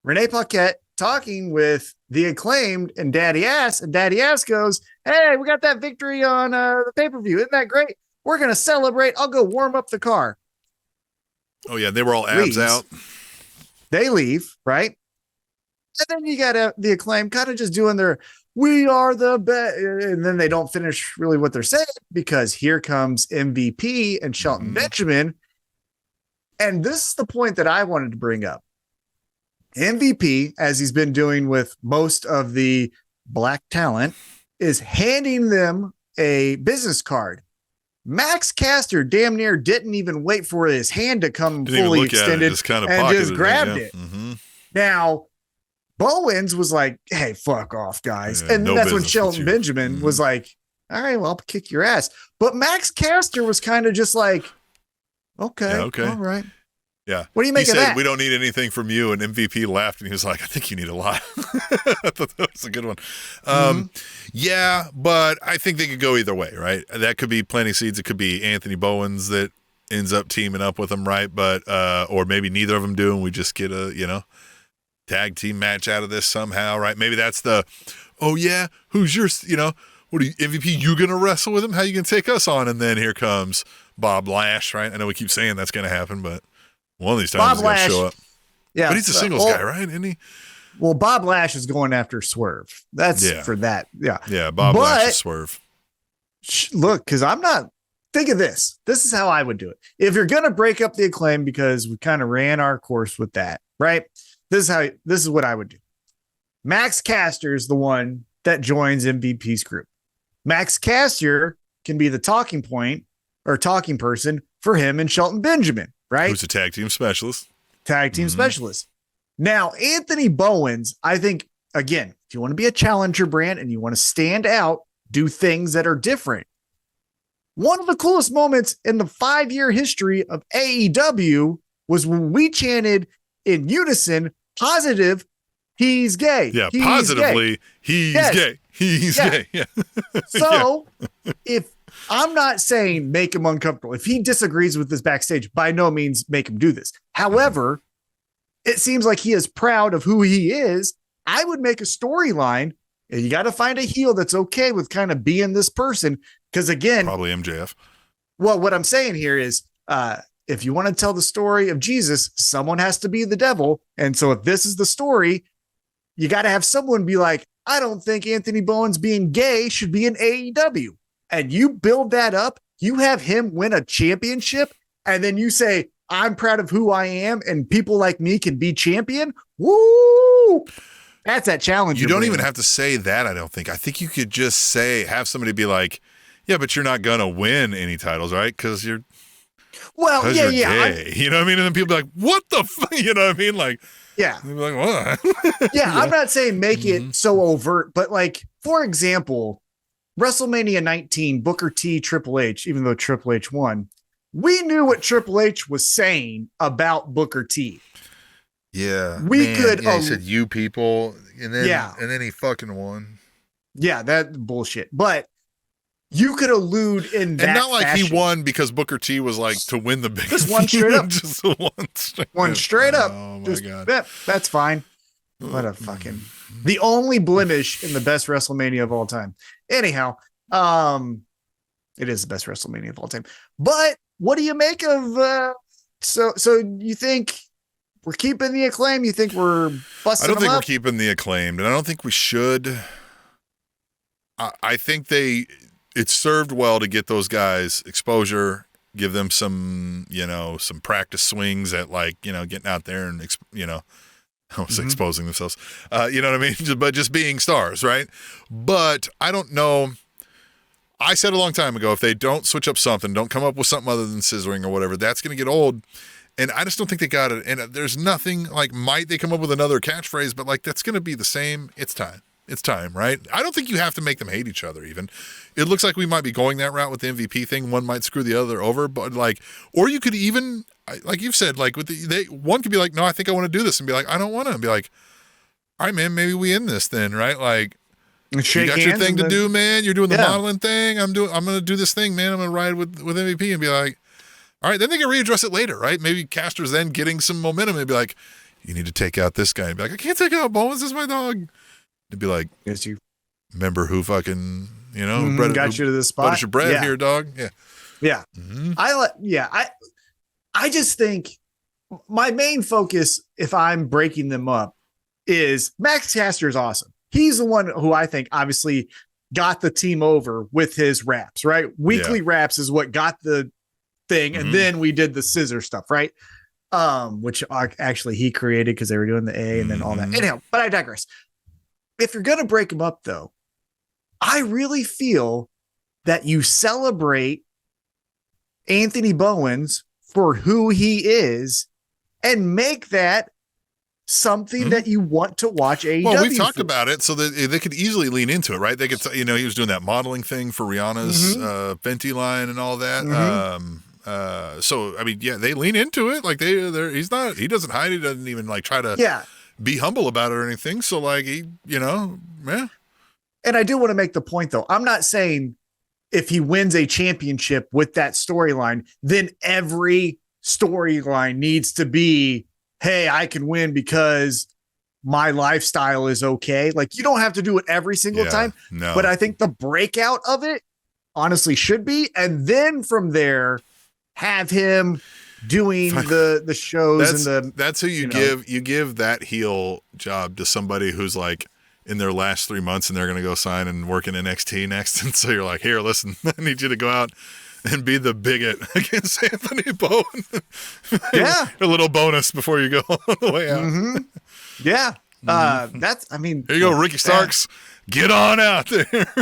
Renee Paquette talking with the Acclaimed and Daddy Ass, and Daddy Ass goes, "Hey, we got that victory on the pay-per-view. Isn't that great? We're going to celebrate. I'll go warm up the car." Oh, yeah, they were all abs Leaves. out. They leave, right? And then you got the Acclaim kind of just doing their, "We are the best." And then they don't finish really what they're saying because here comes MVP and Shelton Benjamin. And this is the point that I wanted to bring up. MVP, as he's been doing with most of the black talent, is handing them a business card. Max Caster damn near didn't even wait for his hand to come fully extended just kind of and just grabbed it. it. Mm-hmm. Now, Bowens was like, "Hey, fuck off, guys." And that's when Shelton Benjamin was like, "All right, well, I'll kick your ass." But Max Caster was kind of just like, okay, all right. Yeah. What do you make of that? He said, "We don't need anything from you." And MVP laughed and he was like, "I think you need a lot." I thought that was a good one. Yeah, but I think they could go either way, right? That could be planting seeds. It could be Anthony Bowens that ends up teaming up with him, right? But, or maybe neither of them do and we just get a, tag team match out of this somehow, right? Maybe that's oh yeah, who's your, what are you, MVP, you going to wrestle with him? How you going to take us on? And then here comes Bob Lash, right? I know we keep saying that's going to happen, but one of these times he's going to show up. Yeah. But he's a singles guy, right? Isn't he? Well, Bob Lash is going after Swerve. That's for that. Yeah. Yeah. Bob Lash is Swerve. Look, because think of this. This is how I would do it. If you're going to break up the Acclaim because we kind of ran our course with that, right? This is what I would do. Max Caster is the one that joins MVP's group. Max Caster can be the talking point or talking person for him and Shelton Benjamin, right? Who's a tag team specialist. Specialist. Now, Anthony Bowens, I think, again, if you want to be a challenger brand and you want to stand out, do things that are different. One of the coolest moments in the 5-year history of AEW was when we chanted in unison, positive, he's gay. Yeah, positively, he's gay. He's gay. Yeah. So if I'm not saying make him uncomfortable, if he disagrees with this backstage, by no means make him do this. However, it seems like he is proud of who he is. I would make a storyline, and you got to find a heel that's okay with kind of being this person. Because again, probably MJF. Well, what I'm saying here is, if you want to tell the story of Jesus, someone has to be the devil. And so if this is the story, you got to have someone be like, "I don't think Anthony Bowens being gay should be in AEW." And you build that up, you have him win a championship, and then you say, "I'm proud of who I am and people like me can be champion." Woo! That's that challenge. You don't even have to say that, I don't think. I think you could just have somebody be like, "Yeah, but you're not going to win any titles, right? Because you're gay." You know what I mean? And then people be like, "What the fuck?" You know what I mean? Like, yeah. They'd be like, "What?" Yeah, I'm not saying make it so overt, but like, for example, WrestleMania 19, Booker T, Triple H, even though Triple H won, we knew what Triple H was saying about Booker T. Yeah. He said "you people," and then he fucking won. Yeah, that bullshit. But you could allude in that. And not like fashion. he won because Booker T was like to win the biggest. Just one straight up. Just one straight up. Oh my God. That's fine. What a fucking the only blemish in the best WrestleMania of all time. Anyhow, it is the best WrestleMania of all time. But what do you make of so you think we're keeping the Acclaim? You think we're busting? I don't think we're keeping the Acclaimed, and I don't think we should. I think it served well to get those guys exposure, give them some practice swings at getting out there and exposing themselves. You know what I mean? But just being stars, right? But I don't know. I said a long time ago, if they don't switch up something, don't come up with something other than scissoring or whatever, that's going to get old. And I just don't think they got it. And there's nothing like, might they come up with another catchphrase, but like, that's going to be the same. It's time. It's time, right? I don't think you have to make them hate each other even. It looks like we might be going that route with the MVP thing. One might screw the other over, but or you could even, like you've said, like one could be like, "No, I think I want to do this," and be like, "I don't want to," and be like, "All right, man, maybe we end this then," right? Like, you got your thing to do, man. You're doing the modeling thing. I'm going to do this thing, man. I'm going to ride with MVP and be like, all right, then they can readdress it later, right? Maybe Caster's then getting some momentum and be like, you need to take out this guy. And be like, I can't take out Bowens. This is my dog. To be like, Yes, you remember who fucking, got you to this spot. Buttered your bread here, dog. Yeah. Yeah. Mm-hmm. I just think my main focus, if I'm breaking them up, is Max Caster is awesome. He's the one who I think obviously got the team over with his raps, right? Weekly raps is what got the thing. And then we did the scissor stuff, right? Which actually he created because they were doing the A and then all that. Anyhow, but I digress. If you're going to break them up though, I really feel that you celebrate Anthony Bowens for who he is and make that something that you want to watch AEW. Well, we've talked about it, so that they could easily lean into it, right? They could, he was doing that modeling thing for Rihanna's Fenty line and all that. So I mean, yeah, they lean into it. Like he doesn't hide. He doesn't even like try to be humble about it or anything. So like yeah. And I do want to make the point though. I'm not saying if he wins a championship with that storyline, then every storyline needs to be, hey, I can win because my lifestyle is okay. Like you don't have to do it every single time. No. But I think the breakout of it honestly should be. And then from there, have him doing the shows that's who you give that heel job to somebody who's like in their last 3 months and they're going to go sign and work in NXT next. And so you're like, here, listen, I need you to go out and be the bigot against Anthony Bowen. Yeah. A little bonus before you go on the way out. Yeah. Here you go, Ricky Starks. Get on out there.